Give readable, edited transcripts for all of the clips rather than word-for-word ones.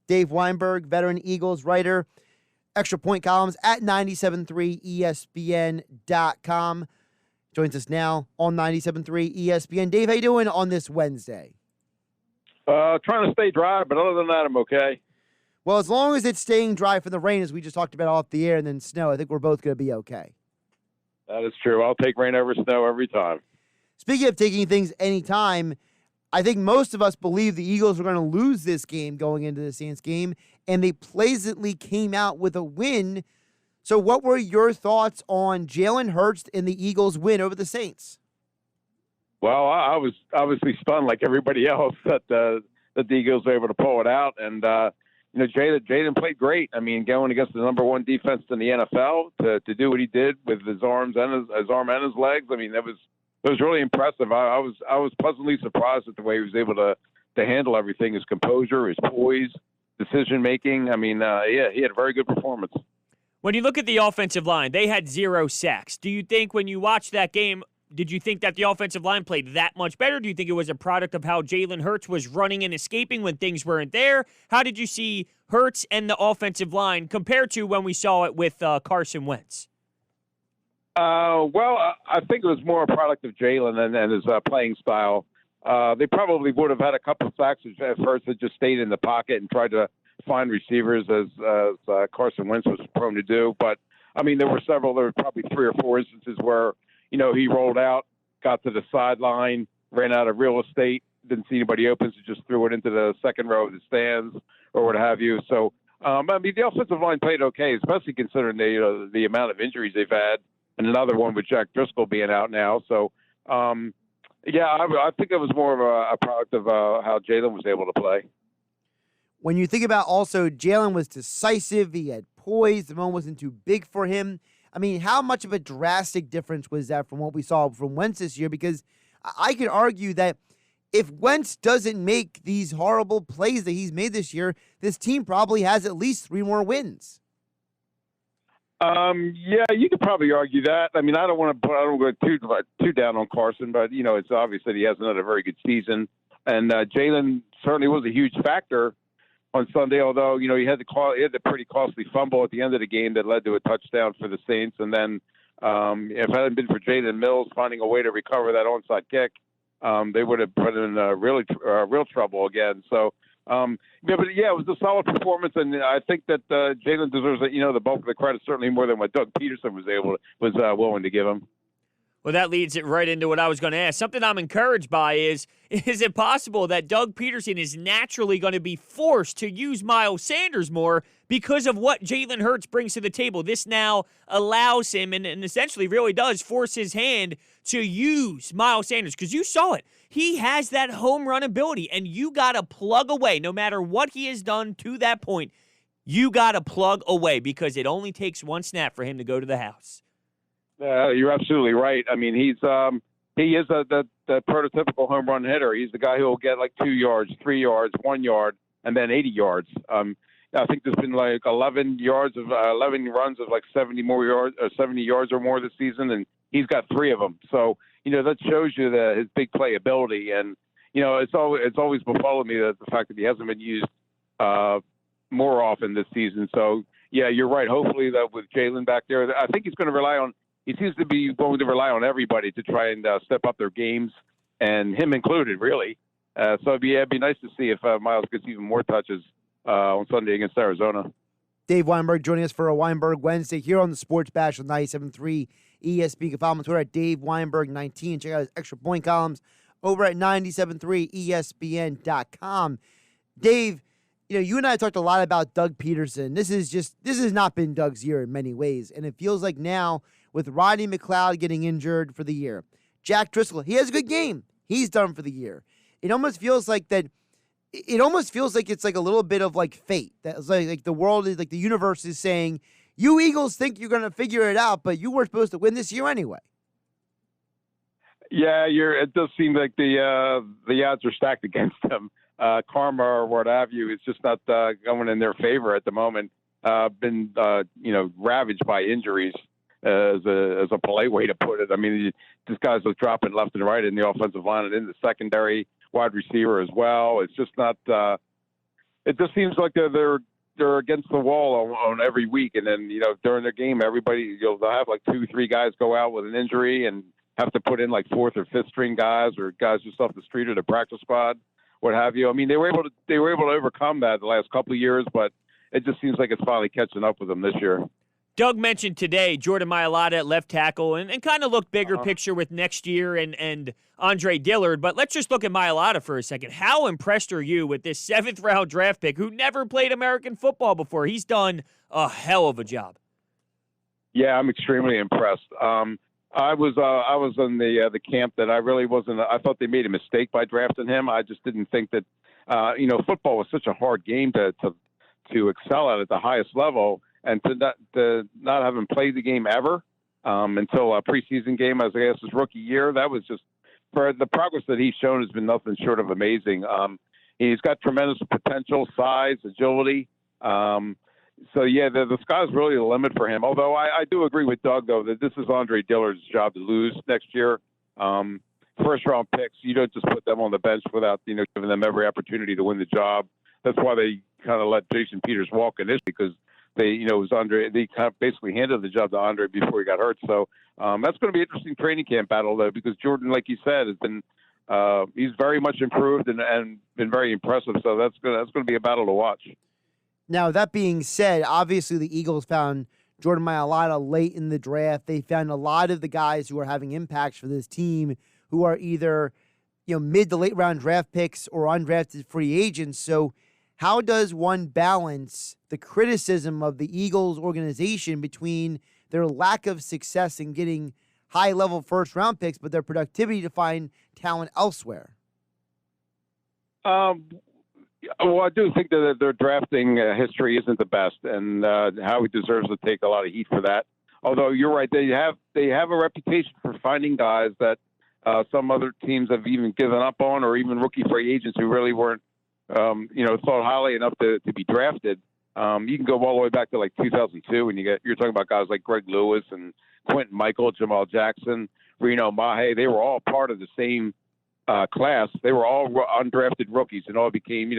Dave Weinberg, veteran Eagles writer, extra point columns at 973ESPN.com. Joins us now on 97.3 ESPN. Dave, how you doing on this Wednesday? Trying to stay dry, but other than that, I'm okay. Well, as long as it's staying dry from the rain, as we just talked about off the air, and then snow, I think we're both going to be okay. That is true. I'll take rain over snow every time. Speaking of taking things anytime, I think most of us believe the Eagles were going to lose this game going into the Saints game, and they pleasantly came out with a win. So what were your thoughts on Jalen Hurts and the Eagles' win over the Saints? Well, I was obviously stunned like everybody else that the Eagles were able to pull it out. And, Jalen played great. I mean, going against the number one defense in the NFL to do what he did with his arms and his arm and his legs. I mean, it was really impressive. I was pleasantly surprised at the way he was able to handle everything, his composure, his poise, decision making. I mean, he had a very good performance. When you look at the offensive line, they had 0 sacks. Do you think when you watch that game, did you think that the offensive line played that much better? Do you think it was a product of how Jalen Hurts was running and escaping when things weren't there? How did you see Hurts and the offensive line compared to when we saw it with Carson Wentz? Well, I think it was more a product of Jalen and his playing style. They probably would have had a couple of sacks if Hurts had just stayed in the pocket and tried to find receivers as Carson Wentz was prone to do. But, I mean, there were probably 3 or 4 instances where, he rolled out, got to the sideline, ran out of real estate, didn't see anybody open, so just threw it into the second row of the stands or what have you. So, the offensive line played okay, especially considering the amount of injuries they've had, and another one with Jack Driscoll being out now. So, I think it was more of a product of how Jalen was able to play. When you think about also Jalen was decisive, he had poise, the moment wasn't too big for him. I mean, how much of a drastic difference was that from what we saw from Wentz this year? Because I could argue that if Wentz doesn't make these horrible plays that he's made this year, this team probably has at least 3 more wins. You could probably argue that. I mean, I don't go too down on Carson, but it's obvious that he hasn't had a very good season, and Jalen certainly was a huge factor on Sunday. Although he had the pretty costly fumble at the end of the game that led to a touchdown for the Saints, and then if it hadn't been for Jaden Mills finding a way to recover that onside kick, they would have put in real trouble again. So. It was a solid performance, and I think that Jalen deserves the bulk of the credit, certainly more than what Doug Peterson was willing to give him. Well, that leads it right into what I was going to ask. Something I'm encouraged by is it possible that Doug Peterson is naturally going to be forced to use Miles Sanders more because of what Jalen Hurts brings to the table? This now allows him and essentially really does force his hand to use Miles Sanders, because you saw it. He has that home run ability, and you got to plug away. No matter what he has done to that point, you got to plug away because it only takes one snap for him to go to the house. You're absolutely right. I mean, he is the prototypical home run hitter. He's the guy who will get like 2 yards, 3 yards, 1 yard, and then 80 yards. I think there's been like 11 runs of like 70 yards or more this season, and he's got 3 of them. So that shows you his big play ability, and it's always befuddled me that the fact that he hasn't been used more often this season. So yeah, you're right. Hopefully that with Jalen back there, I think he's going to rely on. He seems to be going to rely on everybody to try and step up their games, and him included, really. So it'd be nice to see if Miles gets even more touches on Sunday against Arizona. Dave Weinberg joining us for a Weinberg Wednesday here on the Sports Bash with 97.3 ESPN. You can follow him on Twitter at Dave Weinberg19. Check out his extra point columns over at 97.3ESPN.com. Dave, you and I talked a lot about Doug Peterson. This has not been Doug's year in many ways, and it feels like now with Rodney McLeod getting injured for the year, Jack Driscoll, he has a good game. He's done for the year. It almost feels like that. It almost feels like it's like a little bit of like fate. That's like the world is like the universe is saying, you Eagles think you're going to figure it out, but you were supposed to win this year anyway. Yeah, it does seem like the odds are stacked against them. Karma or what have you, it's just not going in their favor at the moment. Been ravaged by injuries, as a polite way to put it. I mean, these guys are dropping left and right in the offensive line and in the secondary, wide receiver as well. It's just not it just seems like they're against the wall on every week, and then during the game, everybody they'll have like 2-3 guys go out with an injury and have to put in like fourth or fifth string guys or guys just off the street or the practice squad, what have you. I mean, they were able to overcome that the last couple of years, but it just seems like it's finally catching up with them this year. Doug mentioned today Jordan Mailata at left tackle and kind of look bigger picture with next year and Andre Dillard. But let's just look at Mailata for a second. How impressed are you with this 7th-round draft pick who never played American football before? He's done a hell of a job. Yeah, I'm extremely impressed. I was in the camp that I really wasn't. I thought they made a mistake by drafting him. I just didn't think that football was such a hard game to excel at the highest level. And to not have him play the game ever until a preseason game, as I guess his rookie year, that was just for the progress that he's shown has been nothing short of amazing. He's got tremendous potential, size, agility. So yeah, the sky's really the limit for him. Although I do agree with Doug though that this is Andre Dillard's job to lose next year. First round picks, you don't just put them on the bench without giving them every opportunity to win the job. That's why they kind of let Jason Peters walk in this because. It was Andre. They kind of basically handed the job to Andre before he got hurt. So that's going to be an interesting training camp battle, though, because Jordan, like you said, has been he's very much improved and been very impressive. So that's going to be a battle to watch. Now, that being said, obviously the Eagles found Jordan Mailata late in the draft. They found a lot of the guys who are having impacts for this team who are either mid to late round draft picks or undrafted free agents. So how does one balance the criticism of the Eagles organization between their lack of success in getting high-level first-round picks, but their productivity to find talent elsewhere? Well, I do think that their drafting history isn't the best, and Howie deserves to take a lot of heat for that. Although you're right, they have a reputation for finding guys that some other teams have even given up on, or even rookie free agents who really weren't. Thought highly enough to be drafted. You can go all the way back to like 2002 and you're talking about guys like Greg Lewis and Quentin Michael, Jamal Jackson, Reno Mahe. They were all part of the same class. They were all undrafted rookies and all became,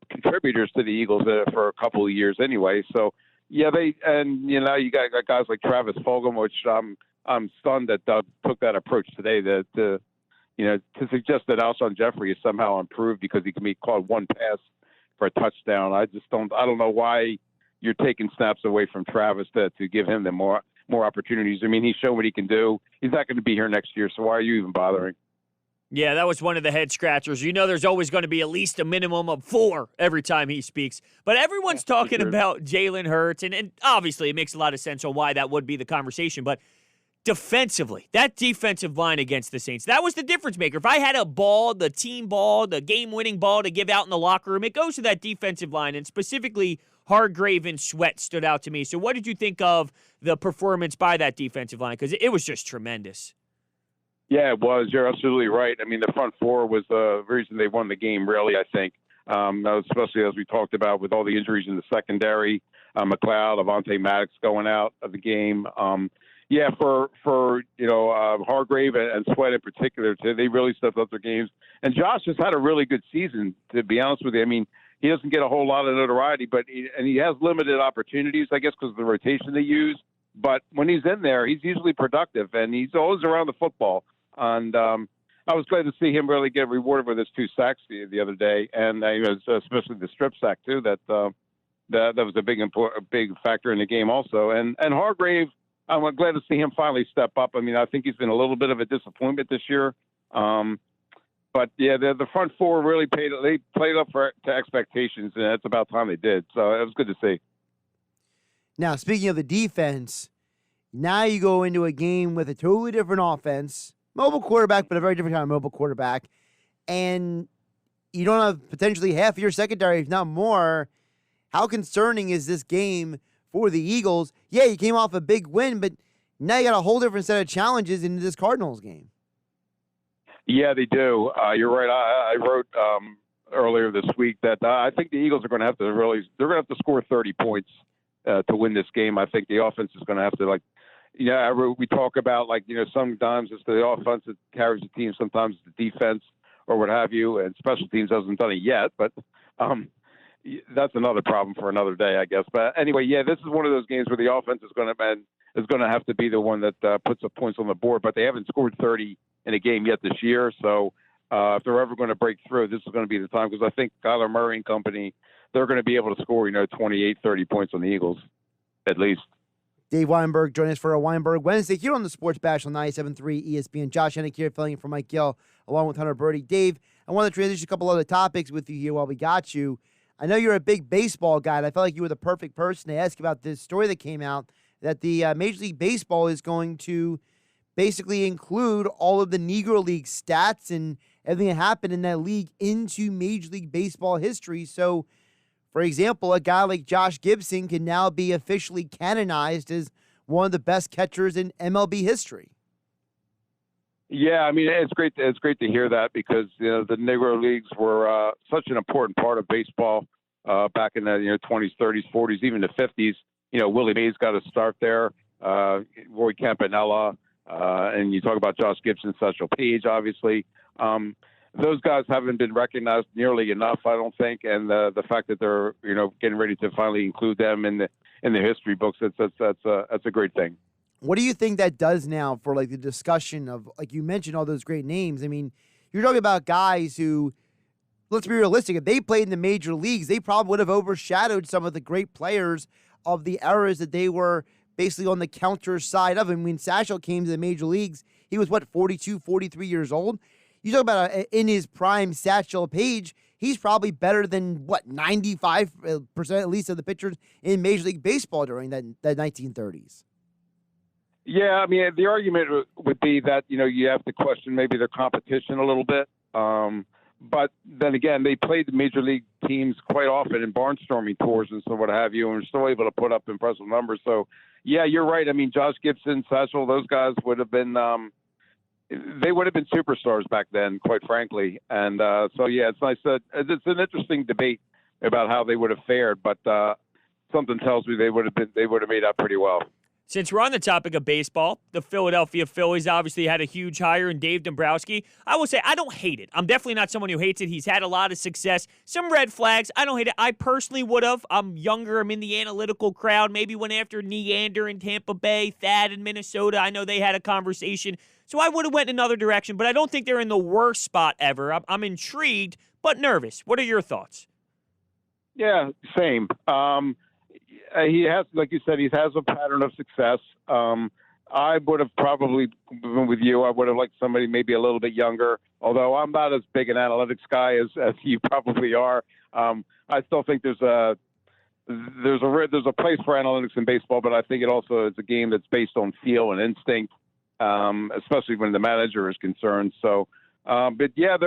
contributors to the Eagles for a couple of years anyway. So yeah, now you got guys like Travis Fulgham, which I'm stunned that Doug took that approach today to suggest that Alshon Jeffrey is somehow improved because he can be called one pass for a touchdown. I don't know why you're taking snaps away from Travis to give him the more opportunities. I mean, he's shown what he can do. He's not going to be here next year, so why are you even bothering? Yeah, that was one of the head scratchers. There's always going to be at least a minimum of 4 every time he speaks. But everyone's talking about Jalen Hurts, and obviously it makes a lot of sense on why that would be the conversation. But defensively, that defensive line against the Saints, that was the difference maker. If I had a ball, the team ball, the game-winning ball to give out in the locker room, it goes to that defensive line, and specifically Hargrave and Sweat stood out to me. So what did you think of the performance by that defensive line? Because it was just tremendous. Yeah, it was. You're absolutely right. I mean, the front four was the reason they won the game, really, I think. Especially as we talked about with all the injuries in the secondary, McLeod, Avonte Maddox going out of the game. Yeah, for Hargrave and Sweat in particular, they really stepped up their games. And Josh has had a really good season, to be honest with you. I mean, he doesn't get a whole lot of notoriety, but he has limited opportunities, I guess, because of the rotation they use. But when he's in there, he's usually productive, and he's always around the football. And I was glad to see him really get rewarded with his 2 sacks the other day, and especially the strip sack too. That was a big factor in the game also. And Hargrave, I'm glad to see him finally step up. I mean, I think he's been a little bit of a disappointment this year. But yeah, the front four really played up to expectations, and it's about time they did. So it was good to see. Now, speaking of the defense, now you go into a game with a totally different offense, mobile quarterback, but a very different kind of mobile quarterback, and you don't have potentially half your secondary, if not more. How concerning is this game for the Eagles? Yeah, you came off a big win, but now you got a whole different set of challenges into this Cardinals game. Yeah, they do. You're right. I wrote earlier this week that I think the Eagles are going to have to score 30 points to win this game. I think the offense is going to have to we talk about sometimes it's the offense that carries the team, sometimes it's the defense, or what have you. And special teams hasn't done it yet, but that's another problem for another day, I guess. But anyway, yeah, this is one of those games where the offense is going to have to be the one that puts the points on the board. But they haven't scored 30 in a game yet this year, so if they're ever going to break through, this is going to be the time, because I think Kyler Murray and company, they're going to be able to score 28, 30 points on the Eagles at least. Dave Weinberg joining us for a Weinberg Wednesday here on the Sports Bash on 97.3 ESPN. Josh Hennick here filling in for Mike Gill along with Hunter Birdie. Dave, I want to transition a couple other topics with you here while we got you. I know you're a big baseball guy, and I felt like you were the perfect person to ask about this story that came out that the Major League Baseball is going to basically include all of the Negro League stats and everything that happened in that league into Major League Baseball history. So, for example, a guy like Josh Gibson can now be officially canonized as one of the best catchers in MLB history. Yeah, I mean, it's great to hear that, because the Negro Leagues were such an important part of baseball back in the 20s, 30s, 40s, even the 50s. Willie Mays got a start there, Roy Campanella, and you talk about Josh Gibson, Satchel Paige, obviously. Those guys haven't been recognized nearly enough, I don't think, and the fact that they're getting ready to finally include them in the history books, that's a great thing. What do you think that does now for like the discussion of, like you mentioned, all those great names? I mean, you're talking about guys who, let's be realistic, if they played in the major leagues, they probably would have overshadowed some of the great players of the eras that they were basically on the counter side of. I mean, Satchel came to the major leagues, he was 42, 43 years old. You talk about in his prime Satchel Paige, he's probably better than 95% at least of the pitchers in Major League Baseball during that 1930s. Yeah, I mean, the argument would be that, you have to question maybe their competition a little bit. But then again, they played the major league teams quite often in barnstorming tours and so what have you, and were still able to put up impressive numbers. So, yeah, you're right. I mean, Josh Gibson, Satchel, those guys would have been they would have been superstars back then, quite frankly. And so, yeah, it's nice that it's an interesting debate about how they would have fared, but something tells me they would have made out pretty well. Since we're on the topic of baseball, the Philadelphia Phillies obviously had a huge hire in Dave Dombrowski. I will say I don't hate it. I'm definitely not someone who hates it. He's had a lot of success. Some red flags. I don't hate it. I personally would have. I'm younger. I'm in the analytical crowd. Maybe went after Neander in Tampa Bay, Thad in Minnesota. I know they had a conversation. So I would have went in another direction, but I don't think they're in the worst spot ever. I'm intrigued, but nervous. What are your thoughts? Yeah, same. He has, like you said, he has a pattern of success. I would have probably been with you. I would have liked somebody maybe a little bit younger, although I'm not as big an analytics guy as you probably are. I still think there's a place for analytics in baseball, but I think it also is a game that's based on feel and instinct, especially when the manager is concerned. So, but yeah,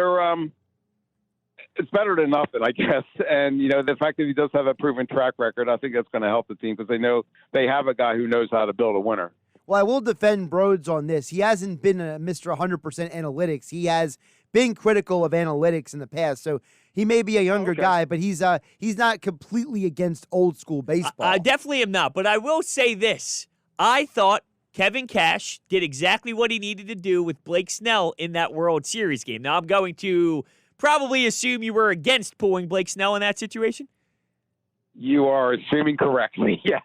it's better than nothing, I guess. And, the fact that he does have a proven track record, I think that's going to help the team, because they know they have a guy who knows how to build a winner. Well, I will defend Broads on this. He hasn't been a Mr. 100% analytics. He has been critical of analytics in the past. So he may be a younger guy, but he's not completely against old school baseball. I definitely am not. But I will say this. I thought Kevin Cash did exactly what he needed to do with Blake Snell in that World Series game. Now, I'm going to probably assume you were against pulling Blake Snell in that situation? You are assuming correctly, yes.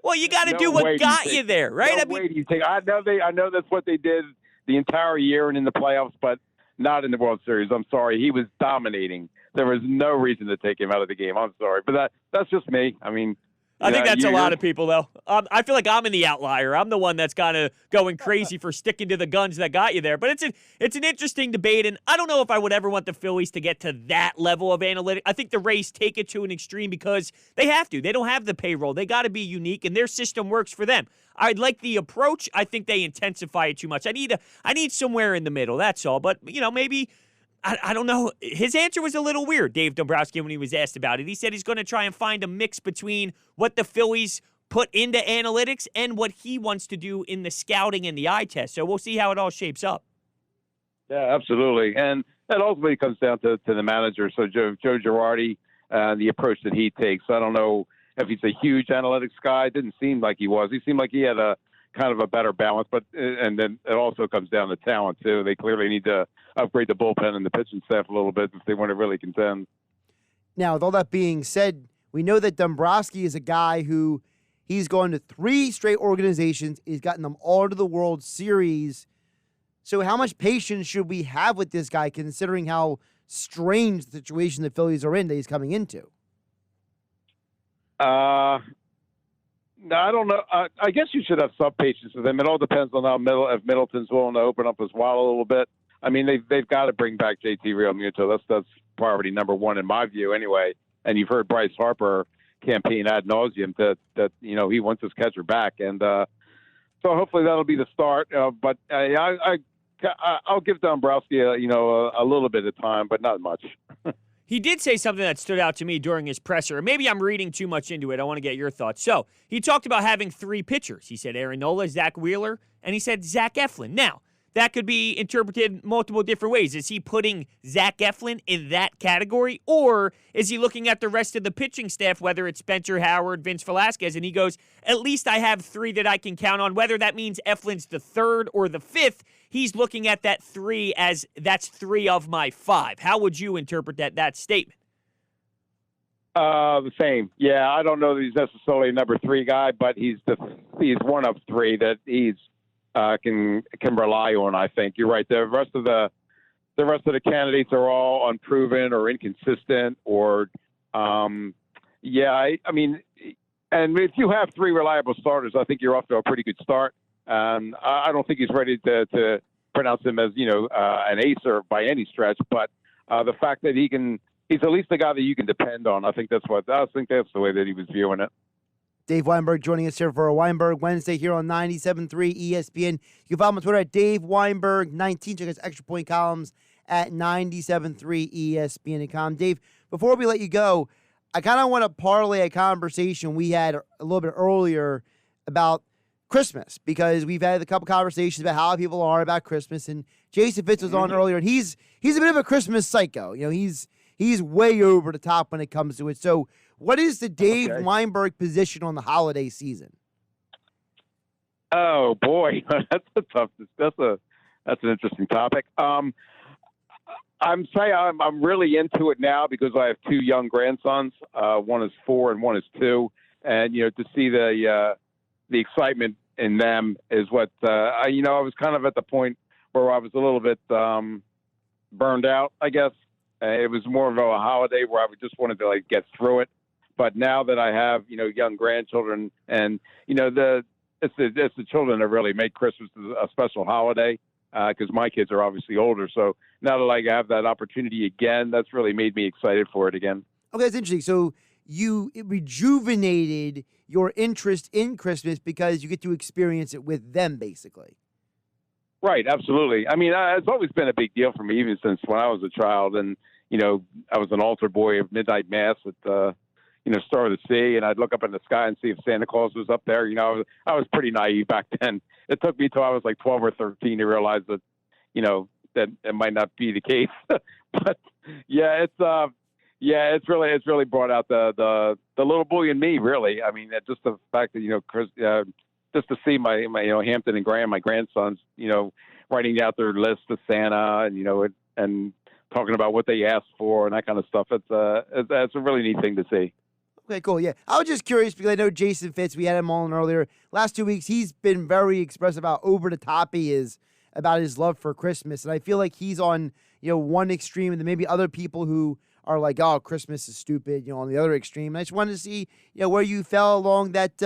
Well, you got to do what got you there, right? I know that's what they did the entire year and in the playoffs, but not in the World Series. I'm sorry. He was dominating. There was no reason to take him out of the game. I'm sorry. But that's just me. I mean, I think that's a lot of people, though. I feel like I'm in the outlier. I'm the one that's kind of going crazy for sticking to the guns that got you there. But it's an interesting debate, and I don't know if I would ever want the Phillies to get to that level of analytics. I think the Rays take it to an extreme because they have to. They don't have the payroll. They got to be unique, and their system works for them. I like the approach. I think they intensify it too much. I need somewhere in the middle. That's all. But maybe. I don't know. His answer was a little weird, Dave Dombrowski, when he was asked about it. He said he's going to try and find a mix between what the Phillies put into analytics and what he wants to do in the scouting and the eye test. So we'll see how it all shapes up. Yeah, absolutely. And that ultimately comes down to the manager. So Joe Girardi, the approach that he takes. I don't know if he's a huge analytics guy. It didn't seem like he was. He seemed like he had a kind of a better balance. But and then it also comes down to talent too. They clearly need to upgrade the bullpen and the pitching staff a little bit if they want to really contend. Now, with all that being said, we know that Dombrowski is a guy who he's gone to 3 straight organizations. He's gotten them all to the World Series. So how much patience should we have with this guy, considering how strange the situation the Phillies are in that he's coming into? No, I don't know. I guess you should have some patience with him. It all depends on if Middleton's willing to open up his wallet a little bit. I mean, they've got to bring back JT Realmuto. That's priority number 1 in my view, anyway. And you've heard Bryce Harper campaign ad nauseum that he wants his catcher back, and so hopefully that'll be the start. But I'll give Dombrowski a little bit of time, but not much. He did say something that stood out to me during his presser. Maybe I'm reading too much into it. I want to get your thoughts. So he talked about having 3 pitchers. He said Aaron Nola, Zach Wheeler, and he said Zach Eflin. Now, that could be interpreted multiple different ways. Is he putting Zach Eflin in that category, or is he looking at the rest of the pitching staff, whether it's Spencer Howard, Vince Velasquez, and he goes, at least I have 3 that I can count on. Whether that means Eflin's the 3rd or the 5th, he's looking at that 3 as that's 3 of my 5. How would you interpret that statement? The same. Yeah, I don't know that he's necessarily a number 3 guy, but he's one of 3 that he's can rely on. I think you're right. The rest of the candidates are all unproven or inconsistent, or I mean, and if you have 3 reliable starters, I think you're off to a pretty good start. I don't think he's ready to pronounce him as an acer by any stretch, but the fact that he's at least the guy that you can depend on. I think that's the way that he was viewing it. Dave Weinberg joining us here for a Weinberg Wednesday here on 97.3 ESPN. You can follow him on Twitter at Dave Weinberg19. Check his extra point columns at 97.3 ESPN.com. Dave, before we let you go, I kind of want to parlay a conversation we had a little bit earlier about Christmas, because we've had a couple conversations about how people are about Christmas, and Jason Fitz was on earlier, and he's a bit of a Christmas psycho. He's way over the top when it comes to it. So what is the Dave Weinberg position on the holiday season? Oh boy, that's an interesting topic. I'm really into it now because I have 2 young grandsons. One is 4 and one is 2, and to see the excitement in them is what I was kind of at the point where I was a little bit burned out, I guess. It was more of a holiday where I just wanted to get through it. But now that I have, young grandchildren, and it's the children that really make Christmas a special holiday, because my kids are obviously older. So now that I have that opportunity again, that's really made me excited for it again. Okay, that's interesting. So it rejuvenated your interest in Christmas because you get to experience it with them, basically. Right, absolutely. I mean, it's always been a big deal for me, even since when I was a child, and I was an altar boy of midnight mass at Star of the Sea, and I'd look up in the sky and see if Santa Claus was up there. I was pretty naive back then. It took me till I was like 12 or 13 to realize that that it might not be the case. But it's really brought out the little boy in me, really. I mean, just the fact that Chris, just to see my Hampton and Graham, my grandsons, writing out their list to Santa, and and talking about what they asked for and that kind of stuff. It's a really neat thing to see. Okay, cool. Yeah, I was just curious because I know Jason Fitz. We had him on earlier. Last 2 weeks, he's been very expressive about over the top he is about his love for Christmas, and I feel like he's on one extreme, and then maybe other people who are like, "Oh, Christmas is stupid," on the other extreme. And I just wanted to see where you fell along that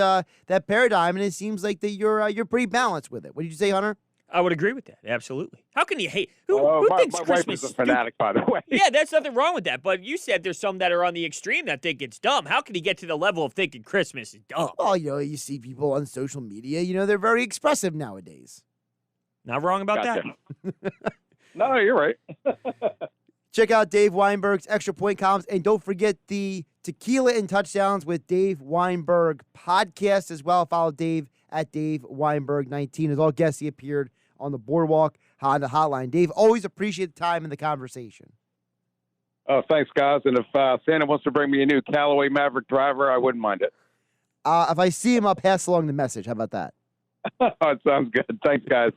paradigm, and it seems like that you're pretty balanced with it. What did you say, Hunter? I would agree with that. Absolutely. How can you hate? Who thinks my Christmas wife is a fanatic, by the way. Yeah, there's nothing wrong with that. But you said there's some that are on the extreme that think it's dumb. How can he get to the level of thinking Christmas is dumb? Well, you see people on social media. They're very expressive nowadays. Not wrong about that. No, you're right. Check out Dave Weinberg's Extra Point columns, and don't forget the Tequila and Touchdowns with Dave Weinberg podcast as well. Follow Dave at Dave Weinberg19. As all guests, he appeared on the Boardwalk Honda Hotline. Dave, always appreciate the time and the conversation. Oh, thanks, guys. And if Santa wants to bring me a new Callaway Maverick driver, I wouldn't mind it. If I see him, I'll pass along the message. How about that? It sounds good. Thanks, guys.